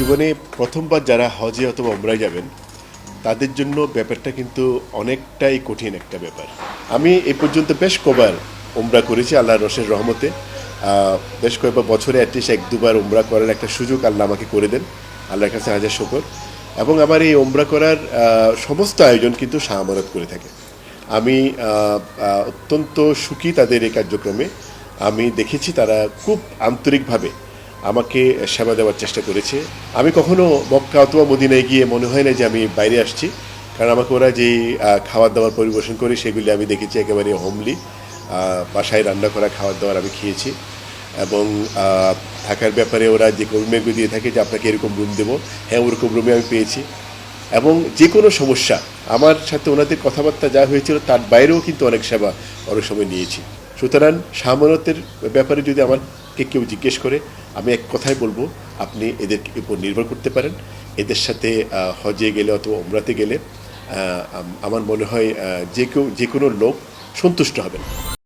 জীবনে প্রথমবার যারা হজে অথবা ওমরায় যাবেন তাদের জন্য ব্যাপারটা কিন্তু অনেকটাই কঠিন একটা ব্যাপার। আমি এই পর্যন্ত বেশ কবার ওমরা করেছি আল্লাহর রসের রহমতে। বেশ কয়েকবার বছরে অ্যাটলিস্ট এক দুবার ওমরা করার একটা সুযোগ আল্লাহ আমাকে করে দেন, আল্লাহর কাছে হাজার শকর। এবং আমার এই ওমরা করার সমস্ত আয়োজন কিন্তু শাহ আমানত করে থাকে। আমি অত্যন্ত সুখী তাদের এই কার্যক্রমে। আমি দেখেছি তারা খুব আন্তরিকভাবে আমাকে সেবা দেওয়ার চেষ্টা করেছে। আমি কখনো মক্কা অথবা মদিনায় গিয়ে মনে হয় না যে আমি বাইরে আসছি, কারণ আমাকে ওরা যেই খাবার দাবার পরিবেশন করে সেগুলি আমি দেখেছি একেবারে হোমলি। বাসায় রান্না করা খাবার দাবার আমি খেয়েছি। এবং থাকার ব্যাপারে ওরা যে রুমে দিয়ে থাকে যে আপনাকে এরকম রুম দেবো, হ্যাঁ ওরকম রুমে আমি পেয়েছি। এবং যে কোনো সমস্যা আমার সাথে ওনাদের কথাবার্তা যা হয়েছিল তার বাইরেও কিন্তু অনেক সেবা অনেক সময় নিয়েছি। সুতরাং সামানতের ব্যাপারে যদি আমাকে কেউ জিজ্ঞেস করে, আমি এক কথাই বলবো, আপনি এদের উপর নির্ভর করতে পারেন। এদের সাথে হজে গেলে অথবা ওমরাতে গেলে আমার মনে হয় যে কোনো লোক সন্তুষ্ট হবেন।